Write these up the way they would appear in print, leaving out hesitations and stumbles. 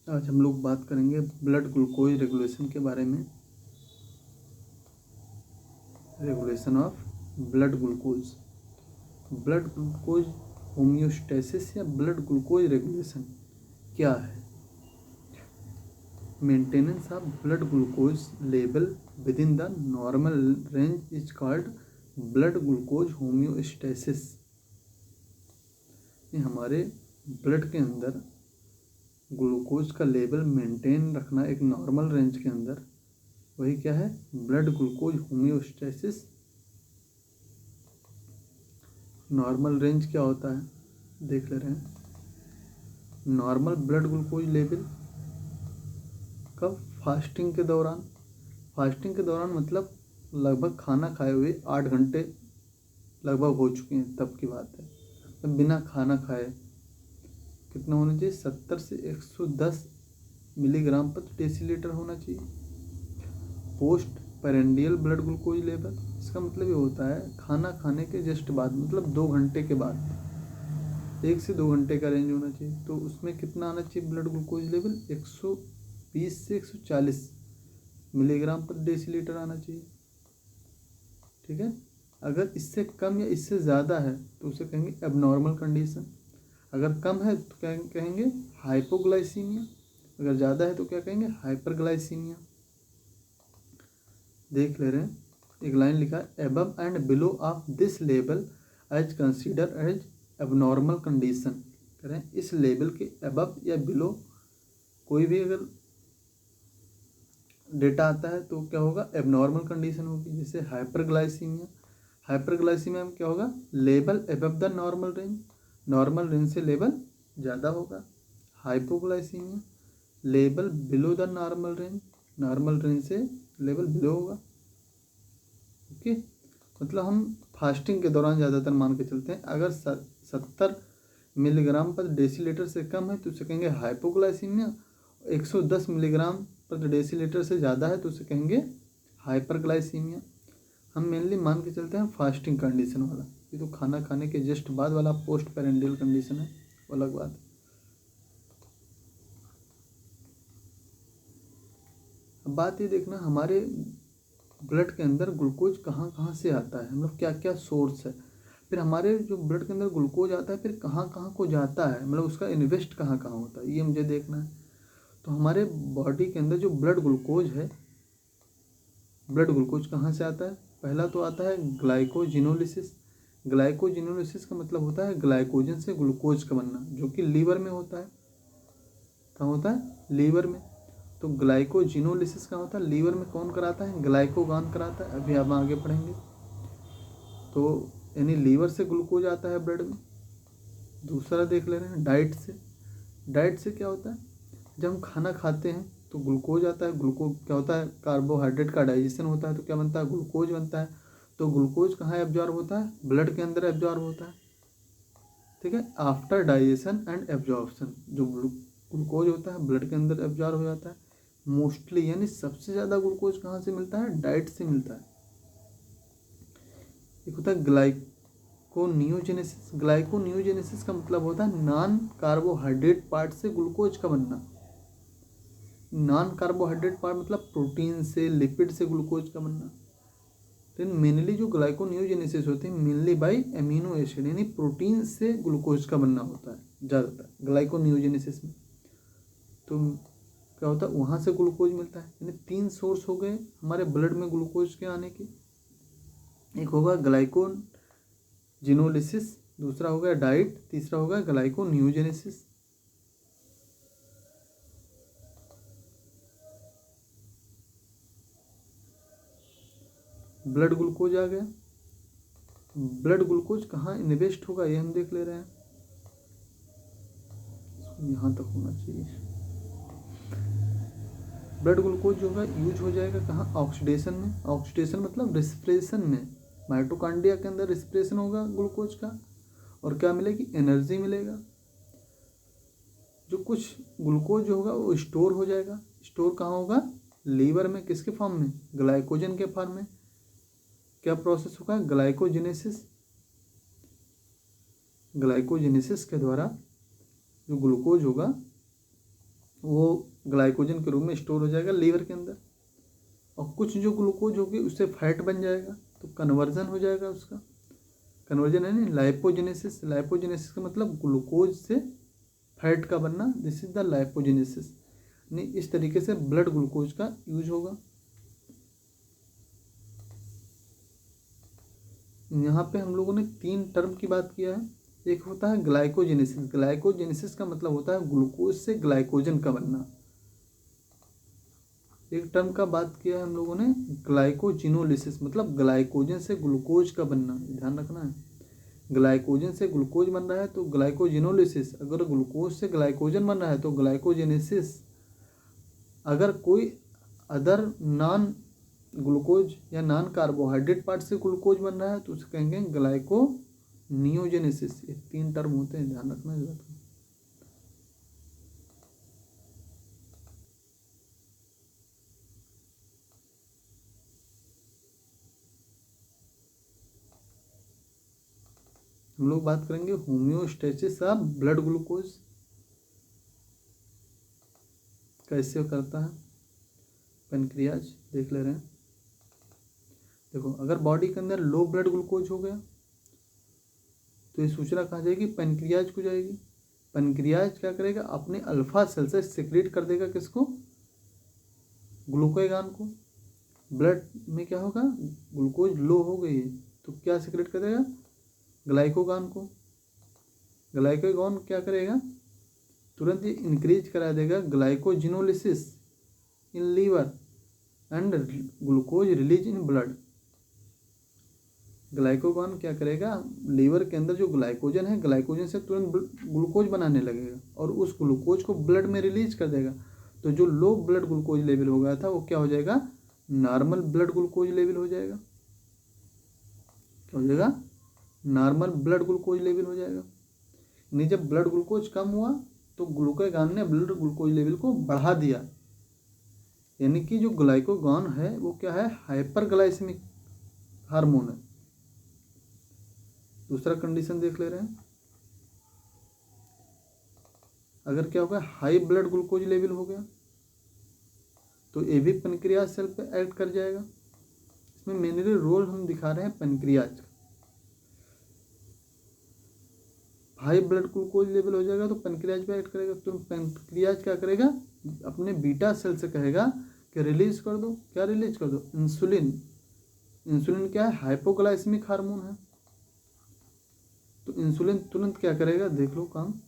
आज हम लोग बात करेंगे ब्लड ग्लूकोज रेगुलेशन के बारे में। Regulation of blood glucose. Blood glucose homeostasis या ब्लड ग्लूकोज रेगुलेशन क्या है? Maintenance of blood glucose level with in the normal range is called blood glucose homeostasis. हमारे ब्लड के अंदर ग्लूकोज का लेवल मेंटेन रखना एक नॉर्मल रेंज के अंदर, वही क्या है? Blood glucose homeostasis. Normal range क्या होता है देख ले रहे हैं। नॉर्मल ब्लड ग्लूकोज लेवल कब? फास्टिंग के दौरान। फास्टिंग के दौरान मतलब लगभग खाना खाए हुए 8 घंटे लगभग हो चुके हैं तब की बात है। तो बिना खाना खाए कितना होना चाहिए? 70 से 110 मिलीग्राम प्रति डेसीलीटर होना चाहिए। Post prandial blood glucose level, इसका मतलब ये होता है खाना खाने के जस्ट बाद, मतलब 2 घंटे के बाद, 1 से 2 घंटे का रेंज होना चाहिए। तो उसमें कितना आना चाहिए ब्लड ग्लूकोज लेवल? 120 से 140 मिलीग्राम प्रति डेसीलीटर आना चाहिए। ठीक है। अगर इससे कम या इससे ज़्यादा है तो उसे कहेंगे एबनॉर्मल कंडीशन। अगर कम है तो क्या कहेंगे? हाइपोग्लाइसीमिया। अगर ज़्यादा है तो क्या कहेंगे? हाइपरग्लाइसीमिया। देख ले रहे हैं, एक लाइन लिखा है, above and below of this level as consider as abnormal condition. करें इस लेवल के एबव या बिलो कोई भी अगर डेटा आता है तो क्या होगा? एबनॉर्मल कंडीशन होगी। जैसे हाइपरग्लाइसीमिया। हाइपरग्लाइसीमिया में क्या होगा? Level above the normal range, normal range से लेवल ज़्यादा होगा। Hypoglycaemia level below the normal range, normal range से लेवल बिलो होगा। ओके, मतलब हम फास्टिंग के दौरान ज़्यादातर मान के चलते हैं। अगर 70 मिलीग्राम पर डेसीलीटर से कम है तो उसे कहेंगे हाइपोग्लाइसीमिया। 110 मिलीग्राम पर डेसीलीटर से ज़्यादा है तो उसे कहेंगे हाइपरग्लाइसीमिया। हम मेनली मान के चलते हैं फास्टिंग कंडीशन वाला। ये तो खाना खाने के जस्ट बाद वाला पोस्ट पेरेंडियल कंडीशन है, वो अलग बात है। अब बात ये देखना, हमारे ब्लड के अंदर ग्लूकोज कहाँ कहाँ से आता है, मतलब क्या क्या सोर्स है। फिर हमारे जो ब्लड के अंदर ग्लूकोज आता है फिर कहाँ कहाँ को जाता है, मतलब उसका इन्वेस्ट कहाँ कहाँ होता है, ये मुझे देखना है। तो हमारे बॉडी के अंदर जो ब्लड ग्लूकोज है, ब्लड ग्लूकोज कहाँ से आता है? पहला तो आता है ग्लाइकोजिनोलिसिस। ग्लाइकोजिनोलिसिस का मतलब होता है ग्लाइकोजन से ग्लूकोज का बनना, जो कि लीवर में होता है। कहाँ होता है? लीवर में। तो ग्लाइकोजिनोलिसिस का होता है लीवर में। कौन कराता है? ग्लाइकोगान कराता है, अभी आप आगे पढ़ेंगे। तो यानी लीवर से ग्लूकोज आता है ब्लड में। दूसरा देख ले रहे हैं, डाइट से। डाइट से क्या होता है? जब हम खाना खाते हैं तो ग्लूकोज आता है। ग्लूकोज क्या होता है? कार्बोहाइड्रेट का डाइजेशन होता है तो क्या बनता है? ग्लूकोज बनता है। तो ग्लूकोज कहाँ एब्जॉर्ब होता है? ब्लड के अंदर एब्जॉर्ब होता है। ठीक है। आफ्टर डाइजेशन एंड एब्जॉर्प्शन जो ग्लूकोज होता है ब्लड के अंदर एब्जॉर्ब हो जाता है मोस्टली, यानी सबसे ज़्यादा ग्लूकोज कहाँ से मिलता है? डाइट से मिलता है। एक होता है ग्लाइकोनियोजेनेसिस। ग्लाइकोनियोजेनेसिस का मतलब होता है नॉन कार्बोहाइड्रेट पार्ट से ग्लूकोज का बनना। नॉन कार्बोहाइड्रेट पार्ट मतलब प्रोटीन से, लिपिड से ग्लूकोज का बनना। तो मेनली जो ग्लाइकोनियोजेनेसिस होती है मेनली बाई एमिनो एसिड, यानी प्रोटीन से ग्लूकोज का बनना होता है ज़्यादातर ग्लाइकोनियोजेनेसिस में। तो क्या होता है? वहाँ से ग्लूकोज मिलता है। यानी 3 सोर्स हो गए हमारे ब्लड में ग्लूकोज के आने की। एक होगा ग्लाइकोजिनोलिसिस, दूसरा होगा डाइट, तीसरा होगा ग्लाइकोनियोजेनेसिस। ब्लड ग्लूकोज आ गया। ब्लड ग्लूकोज कहाँ इन्वेस्ट होगा ये हम देख ले रहे हैं। यहाँ तक होना चाहिए। ब्लड ग्लूकोज जो है यूज हो जाएगा कहाँ? ऑक्सीडेशन में। ऑक्सीडेशन मतलब रिस्पिरेशन में। माइटोकॉन्ड्रिया के अंदर रिस्पिरेशन होगा ग्लूकोज का, और क्या मिलेगी? एनर्जी मिलेगा। जो कुछ ग्लूकोज जो होगा वो स्टोर हो जाएगा। स्टोर कहाँ होगा? लीवर में। किसके फॉर्म में? ग्लाइकोजन के फॉर्म में। क्या प्रोसेस होगा? ग्लाइकोजेनेसिस। ग्लाइकोजेनेसिस के द्वारा जो ग्लूकोज होगा वो ग्लाइकोजन के रूप में स्टोर हो जाएगा लीवर के अंदर, और कुछ जो ग्लूकोज होगी उससे फैट बन जाएगा, तो कन्वर्जन हो जाएगा उसका। कन्वर्जन है नहीं, लाइपोजेनेसिस। लाइपोजेनेसिस का मतलब ग्लूकोज से फैट का बनना, दिस इज द लाइपोजेनेसिस। नहीं, इस तरीके से ब्लड ग्लूकोज का यूज होगा। यहाँ पे हम लोगों ने 3 टर्म की बात किया है। एक होता है ग्लाइकोजेनेसिस। ग्लाइकोजेनेसिस का मतलब होता है ग्लूकोज से ग्लाइकोजन का बनना। एक टर्म का बात किया है हम लोगों ने ग्लाइकोजिनोलिसिस, मतलब ग्लाइकोजन से ग्लूकोज का बनना, ध्यान रखना है। ग्लाइकोजन से ग्लूकोज बन रहा है तो ग्लाइकोजिनोलिसिस, अगर ग्लूकोज से ग्लाइकोजन बन रहा है तो ग्लाइकोजेनेसिस। अगर कोई अदर नॉन ग्लूकोज या नॉन कार्बोहाइड्रेट पार्ट से ग्लूकोज बन रहा है तो उसे कहेंगे ग्लाइकोनियोजेनेसिस। ये 3 टर्म होते हैं, ध्यान रखना है। हम लोग बात करेंगे होम्योस्टेसिस ऑफ ब्लड ग्लूकोज कैसे करता है पेनक्रियाज, देख ले रहे हैं। देखो, अगर बॉडी के अंदर लो ब्लड ग्लूकोज हो गया तो ये सूचना कहाँ जाएगी, पेनक्रियाज को जाएगी। पेनक्रियाज क्या करेगा, अपने अल्फा सेल से सिक्रीट कर देगा किसको, ग्लूकोगान को। ब्लड में क्या होगा, ग्लूकोज लो हो गई है तो क्या सिक्रीट कर देगा, ग्लाइकोगान को। ग्लाइकोगान क्या करेगा, तुरंत ये इंक्रीज करा देगा glycogenolysis in liver and glucose release in blood. Glucagon क्या करेगा, लीवर के अंदर जो ग्लाइकोजन है, ग्लाइकोजन से तुरंत ग्लूकोज बनाने लगेगा और उस ग्लूकोज को ब्लड में रिलीज कर देगा। तो जो लो ब्लड ग्लूकोज लेवल हो गया था वो क्या हो जाएगा, नॉर्मल ब्लड ग्लूकोज लेवल हो जाएगा। क्या हो जाएगा, नॉर्मल ब्लड ग्लूकोज लेवल हो जाएगा। नहीं, जब ब्लड ग्लूकोज कम हुआ तो ग्लूकोगान ने ब्लड ग्लूकोज लेवल को बढ़ा दिया, यानी कि जो ग्लाइकोगान है वो क्या है, हाइपरग्लाइसेमिक हार्मोन है। दूसरा कंडीशन देख ले रहे हैं, अगर क्या होगा, हाई ब्लड ग्लूकोज लेवल हो गया तो ये भी पेनक्रियाज सेल पे एक्ट कर जाएगा। इसमें मेनली रोल हम दिखा रहे हैं पेनक्रियाज का। हाई ब्लड ग्लूकोज लेवल हो जाएगा तो पेनक्रियाज पे एक्ट करेगा, तो पेनक्रियाज क्या करेगा, अपने बीटा सेल से कहेगा कि रिलीज कर दो। क्या रिलीज कर दो, इंसुलिन। इंसुलिन क्या है, हाइपोग्लाइसेमिक हार्मोन है। तो इंसुलिन तुरंत क्या करेगा, देख लो काम।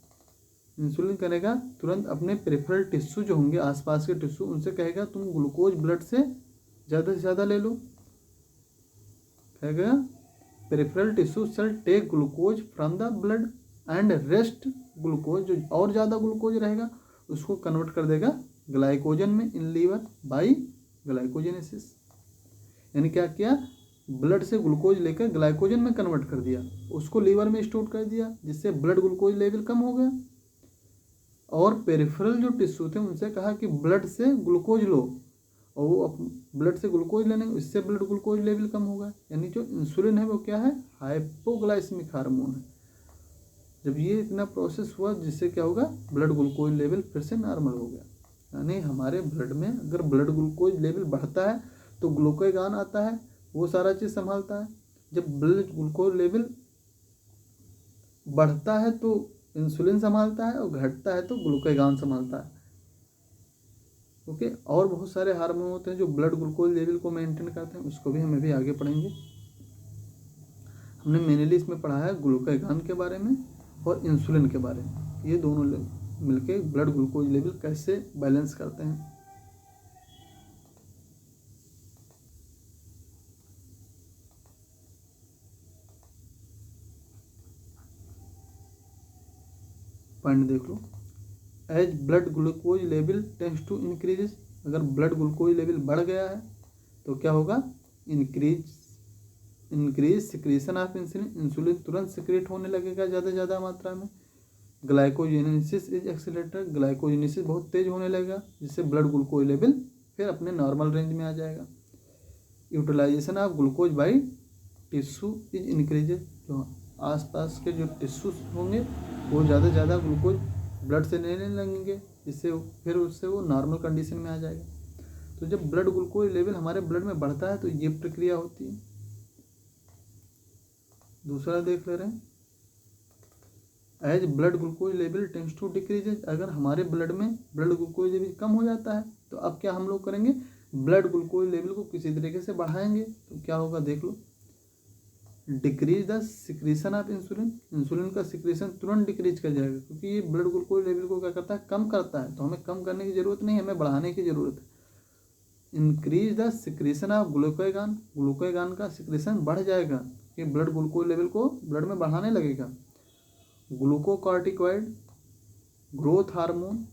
इंसुलिन करेगा तुरंत अपने पेरिफेरल टिश्यू जो होंगे, आसपास के टिश्यू, उनसे कहेगा तुम ग्लूकोज ब्लड से ज़्यादा ले लो। कहेगा peripheral tissue cell take glucose from the blood and rest glucose, जो और ज़्यादा ग्लूकोज रहेगा उसको कन्वर्ट कर देगा ग्लाइकोजन में इन लीवर बाई ग्लाइकोजेनेसिस। यानी क्या किया, ब्लड से ग्लूकोज लेकर ग्लाइकोजन में कन्वर्ट कर दिया, उसको लीवर में स्टोर कर दिया, जिससे ब्लड ग्लूकोज लेवल कम हो गया। और पेरिफेरल जो टिश्यू थे उनसे कहा कि ब्लड से ग्लूकोज लो, और वो ब्लड से ग्लूकोज लेने, इससे ब्लड ग्लूकोज लेवल कम होगा। यानी जो इंसुलिन है वो क्या है, हाइपोग्लाइसेमिक हार्मोन है। जब ये इतना प्रोसेस हुआ जिससे क्या होगा, ब्लड ग्लूकोज लेवल फिर से नॉर्मल हो गया। यानी हमारे ब्लड में अगर ब्लड ग्लूकोज लेवल बढ़ता है तो ग्लूकोगान आता है, वो सारा चीज़ संभालता है। जब ब्लड ग्लूकोज लेवल बढ़ता है तो इंसुलिन संभालता है, और घटता है तो ग्लूकोगान संभालता है। ओके, और बहुत सारे हार्मोन होते हैं जो ब्लड ग्लूकोज लेवल को मेंटेन करते हैं, उसको भी हम अभी आगे पढ़ेंगे। हमने मेनली इसमें पढ़ा है ग्लूकोगान के बारे में और इंसुलिन के बारे में। ये दोनों मिलके ब्लड ग्लूकोज लेवल कैसे बैलेंस करते हैं। पॉइंट देख लो, as blood glucose level tends to increases. अगर ब्लड ग्लूकोज लेवल बढ़ गया है तो क्या होगा, increase secretion of insulin. Insulin तुरंत सिक्रेट होने लगेगा ज़्यादा मात्रा में। ग्लाइकोजेनेसिस इज एक्सीलरेटेड, ग्लाइकोजेनेसिस बहुत तेज होने लगेगा, जिससे ब्लड ग्लूकोज लेवल फिर अपने नॉर्मल रेंज में आ जाएगा। Utilization of glucose by tissue is increases. जो आसपास के जो टिश्यूज होंगे वो ज़्यादा ग्लूकोज ब्लड से लेने लगेंगे, इससे फिर उससे वो नॉर्मल कंडीशन में आ जाएगा। तो जब ब्लड ग्लूकोज लेवल हमारे ब्लड में बढ़ता है तो ये प्रक्रिया होती है। दूसरा देख ले रहे हैं, as blood glucose level tends to decrease. अगर हमारे ब्लड में ब्लड ग्लूकोज लेवल कम हो जाता है तो अब क्या हम लोग करेंगे, ब्लड ग्लूकोज लेवल को किसी तरीके से बढ़ाएंगे। तो क्या होगा देख लो, decrease the secretion of insulin. Insulin का सिक्रीशन तुरंत डिक्रीज कर जाएगा, क्योंकि ये ब्लड ग्लूकोज लेवल को क्या करता है, कम करता है। तो हमें कम करने की जरूरत नहीं, हमें बढ़ाने की जरूरत है। Increase the secretion of glucagon. Glucagon का सिक्रीशन बढ़ जाएगा, कि ब्लड ग्लूकोज लेवल को ब्लड में बढ़ाने लगेगा। ग्लूकोकॉर्टिकॉइड, ग्रोथ हार्मोन,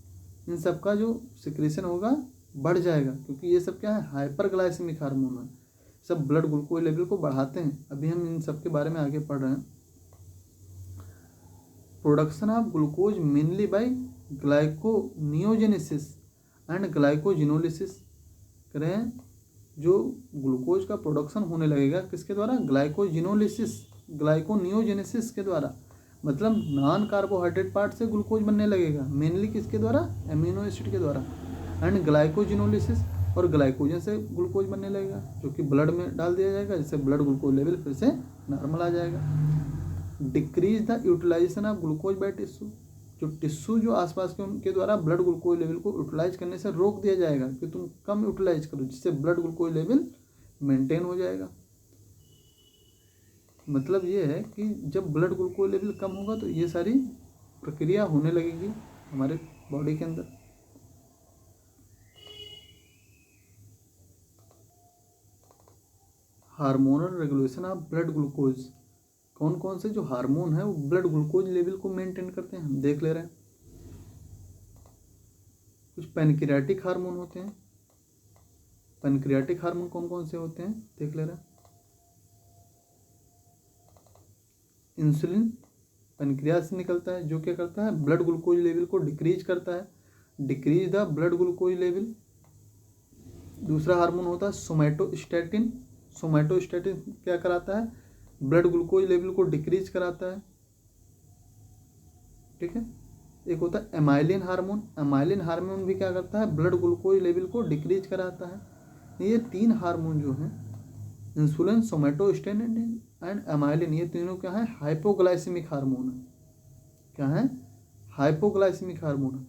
इन सब का जो सिक्रीशन होगा बढ़ जाएगा, क्योंकि ये सब क्या है, हाइपरग्लाइसेमिक हार्मोन है, सब ब्लड ग्लूकोज लेवल को बढ़ाते हैं। अभी हम इन सब के बारे में आगे पढ़ रहे हैं। Production of glucose mainly by gluconeogenesis and glycogenolysis. करें जो ग्लूकोज का प्रोडक्शन होने लगेगा किसके द्वारा, ग्लाइकोजिनोलिसिस, ग्लाइकोनियोजेनेसिस के द्वारा। मतलब नॉन कार्बोहाइड्रेट पार्ट से ग्लूकोज बनने लगेगा, मेनली किसके द्वारा, एमिनो एसिड के द्वारा। एंड ग्लाइकोजिनोलिसिस, और ग्लाइकोजन से ग्लूकोज बनने लगेगा, जो कि ब्लड में डाल दिया जाएगा, जिससे ब्लड ग्लूकोज लेवल फिर से नॉर्मल आ जाएगा। Decrease the utilization of glucose by tissue. जो टिश्यू जो आसपास के उनके द्वारा ब्लड ग्लूकोज लेवल को यूटिलाइज करने से रोक दिया जाएगा, कि तुम कम यूटिलाइज करो, जिससे ब्लड ग्लूकोज लेवल मेंटेन हो जाएगा। मतलब ये है कि जब ब्लड ग्लूकोज लेवल कम होगा तो ये सारी प्रक्रिया होने लगेगी हमारे बॉडी के अंदर। Hormonal regulation of blood glucose. कौन कौन से जो हार्मोन है वो ब्लड ग्लूकोज लेवल को मेंटेन करते हैं, हम देख ले रहे हैं। कुछ पैनक्रियाटिक हार्मोन होते हैं। पैनक्रियाटिक हार्मोन कौन कौन से होते हैं देख ले रहे हैं। इंसुलिन पैनक्रियास से निकलता है, जो क्या करता है, ब्लड ग्लूकोज लेवल को डिक्रीज करता है, decrease the blood glucose level. दूसरा हार्मोन होता है सोमैटोस्टैटिन। सोमैटोस्टैटिन क्या कराता है, ब्लड ग्लूकोज लेवल को डिक्रीज कराता है, ठीक है। एक होता है एमाइलिन हार्मोन। एमाइलिन हार्मोन भी क्या करता है, ब्लड ग्लूकोज लेवल को डिक्रीज कराता है। ये तीन हार्मोन जो हैं, इंसुलिन, सोमैटोस्टैटिन एंड एमाइलिन, ये तीनों क्या है, हाइपोग्लाइसेमिक हार्मोन है। क्या है, हाइपोग्लाइसेमिक हार्मोन है।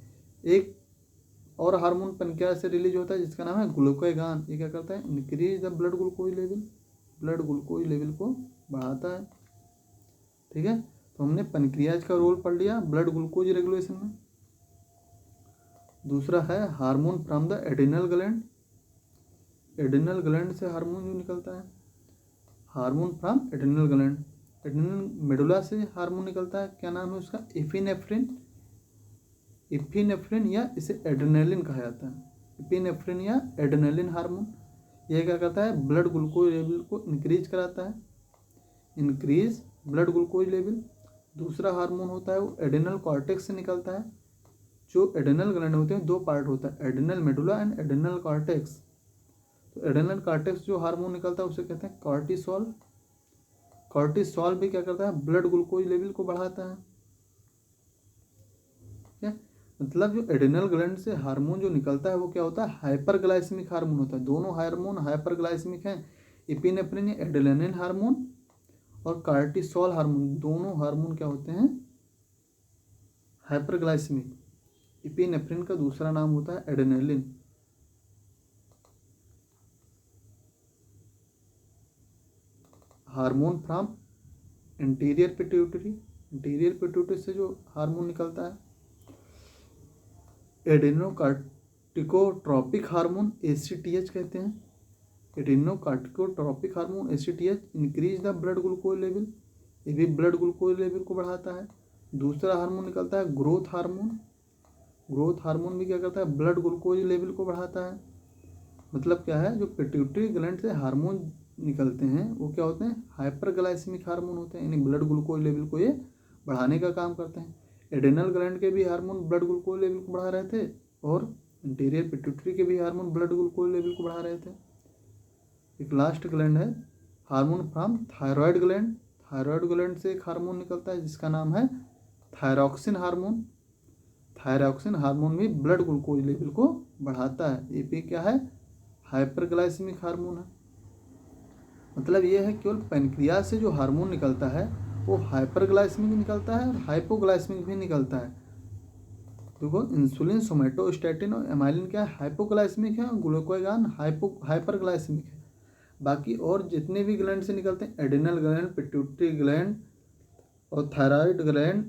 एक और हार्मोन पैनक्रियास से रिलीज होता है जिसका नाम है ग्लूकागॉन। ये क्या करता है, increase the blood glucose level, blood glucose level को बढ़ाता है, ठीक है। तो हमने पैनक्रियाज का रोल पढ़ लिया ब्लड ग्लूकोज रेगुलेशन में। दूसरा है hormone from the adrenal gland. Adrenal gland से हार्मोन जो निकलता है, hormone from adrenal gland. Adrenal medulla से हार्मोन निकलता है, क्या नाम है उसका, एपिनेफ्रिन। एपिनेफ्रिन या इसे एड्रेनालिन कहा जाता है। एपिनेफ्रिन या एड्रेनालिन हार्मोन, यह क्या करता है, ब्लड ग्लूकोज लेवल को इंक्रीज कराता है, इंक्रीज ब्लड ग्लूकोज लेवल। दूसरा हार्मोन होता है वो एड्रिनल कॉर्टेक्स से निकलता है। जो एड्रिनल ग्लैंड होते हैं, दो पार्ट होता है, adrenal medulla and adrenal cortex. तो एड्रिनल कॉर्टेक्स जो हार्मोन निकलता है उसे कहते हैं कॉर्टिसोल। कॉर्टिसोल भी क्या करता है, ब्लड ग्लूकोज लेवल को बढ़ाता है, क्या मतलब जो एड्रिनल ग्लैंड से हार्मोन जो निकलता है वो क्या होता है, हाइपरग्लाइसेमिक हार्मोन होता है। दोनों हार्मोन हाइपरग्लाइसेमिक हैं, एपिनेफ्रिन या एड्रेनालिन हार्मोन और कॉर्टिसोल हार्मोन, दोनों हार्मोन क्या होते हैं, हाइपरग्लाइसेमिक। एपिनेफ्रिन का दूसरा नाम होता है adrenaline. Hormone from interior pituitary. Interior pituitary से जो हार्मोन निकलता है, एड्रेनोकार्टिकोट्रोपिक हार्मोन, ACTH कहते हैं। Adrenocorticotropic hormone ACTH increase the blood glucose level, ये भी ब्लड ग्लूकोज लेवल को बढ़ाता है। दूसरा हार्मोन निकलता है ग्रोथ हार्मोन। ग्रोथ हार्मोन भी क्या करता है, ब्लड ग्लूकोज लेवल को बढ़ाता है। मतलब क्या है, जो पिट्यूटरी ग्लैंड से हार्मोन निकलते हैं वो क्या होते हैं, हाइपरग्लाइसेमिक हार्मोन होते हैं, यानी ब्लड ग्लूकोज लेवल को ये बढ़ाने का काम करते हैं। एड्रेनल ग्लैंड के भी हार्मोन ब्लड ग्लूकोज लेवल को बढ़ा रहे थे, और इंटीरियर पिट्यूटरी के भी हार्मोन ब्लड ग्लूकोज लेवल को बढ़ा रहे थे। एक लास्ट ग्लैंड है hormone from thyroid gland. Thyroid gland से एक हार्मोन निकलता है जिसका नाम है थायरॉक्सिन हार्मोन। थायरॉक्सिन हार्मोन भी ब्लड ग्लूकोज लेवल को बढ़ाता है। ये भी क्या है, हाइपरग्लाइसेमिक हार्मोन है। मतलब ये है केवल पैनक्रियाज से जो हार्मोन निकलता है वो हाइपरग्लाइसेमिक निकलता है और हाइपोग्लाइसेमिक भी निकलता है। देखो इंसुलिन, सोमेटोस्टैटिन और एमाइलिन क्या है, हाइपोग्लाइसेमिक है और ग्लूकागॉन हाइपरग्लाइसेमिक है। बाकी और जितने भी ग्लैंड से निकलते हैं, एड्रिनल ग्लैंड, पिट्यूटरी ग्लैंड और थायराइड ग्लैंड,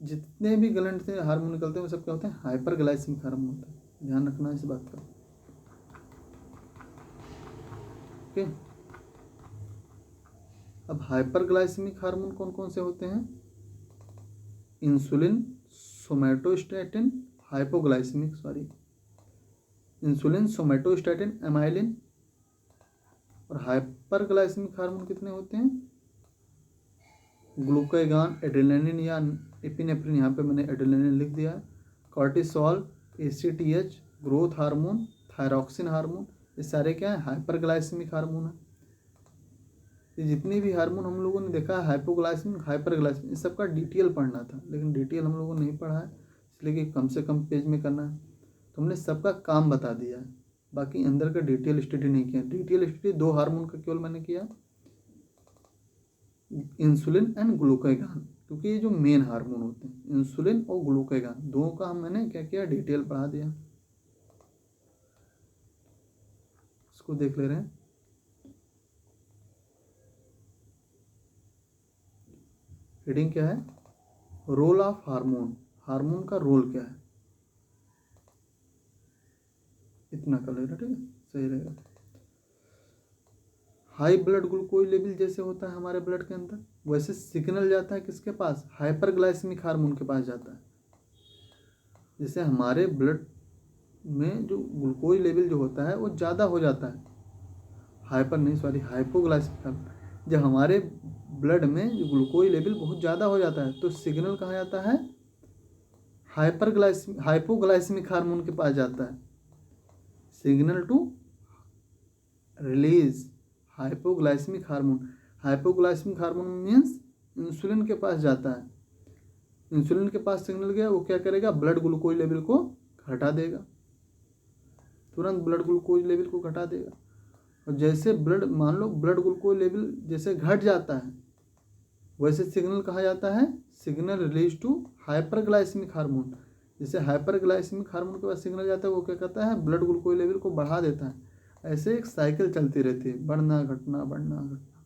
जितने भी ग्लैंड से हार्मोन निकलते हैं वो सब क्या होते हैं, हाइपरग्लाइसेमिक हार्मोन होता है। ध्यान रखना इस बात का। ओके, अब हाइपरग्लाइसेमिक हार्मोन कौन कौन से होते हैं, insulin, somatostatin, insulin, somatostatin, amyrin. और हाइपरग्लाइसेमिक हार्मोन कितने होते हैं, ग्लूकागॉन, एड्रेनालिन या एपिनेफ्रिन, यहाँ पे मैंने एड्रेनालिन लिख दिया है, cortisol, ACTH, growth hormone, thyroxine hormone, ये सारे क्या है, हाइपरग्लाइसेमिक हार्मोन है। ये जितनी भी हार्मोन हम लोगों ने देखा है, हाइपोग्लाइसेमिक, हाइपरग्लाइसेमिक, इस सब का डिटेल पढ़ना था, लेकिन डिटेल हम लोगों ने नहीं पढ़ा है, इसलिए कि कम से कम पेज में करना है, तो हमने सबका काम बता दिया है, बाकी अंदर का डिटेल स्टडी नहीं किया। डिटेल स्टडी 2 हार्मोन का केवल मैंने किया, इंसुलिन एंड ग्लूकागॉन, क्योंकि ये जो मेन हार्मोन होते हैं इंसुलिन और ग्लूकागॉन, दोनों का मैंने क्या किया, डिटेल पढ़ा दिया। इसको देख ले रहे हैं, हेडिंग क्या है, रोल ऑफ हार्मोन, हार्मोन का रोल क्या है, इतना कर लेना, ठीक है, सही रहेगा। हाई ब्लड ग्लूकोज लेवल जैसे होता है हमारे ब्लड के अंदर, वैसे सिग्नल जाता है किसके पास, हाइपरग्लाइसेमिक हार्मोन के पास जाता है। जैसे हमारे ब्लड में जो ग्लूकोज लेवल जो होता है वो ज़्यादा हो जाता है, हाइपोग्लाइसेमिक हार्मोन, जब हमारे ब्लड में जो ग्लूकोज लेवल बहुत ज़्यादा हो जाता है तो सिग्नल कहाँ जाता है, हाइपोग्लाइसेमिक हार्मोन के पास जाता है, signal to release hypoglycemic hormone. Hypoglycemic hormone means insulin के पास जाता है, इंसुलिन के पास सिग्नल गया, वो क्या करेगा, ब्लड ग्लूकोज लेवल को घटा देगा, तुरंत ब्लड ग्लूकोज लेवल को घटा देगा। और जैसे ब्लड, मान लो ब्लड ग्लूकोज लेवल जैसे घट जाता है, वैसे सिग्नल कहा जाता है, signal release to hyperglycemic hormone. जैसे हाइपरग्लाइसेमिक हार्मोन के पास सिग्नल जाता है, वो क्या करता है, ब्लड ग्लूकोज लेवल को बढ़ा देता है। ऐसे एक साइकिल चलती रहती है, बढ़ना घटना बढ़ना घटना,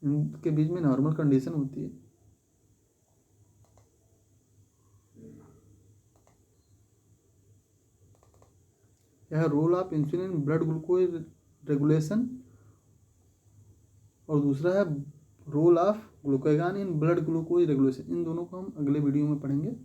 इनके बीच में नॉर्मल कंडीशन होती है। यह role of insulin blood glucose regulation, और दूसरा है role of glucagon in blood glucose regulation. इन दोनों को हम अगले वीडियो में पढ़ेंगे।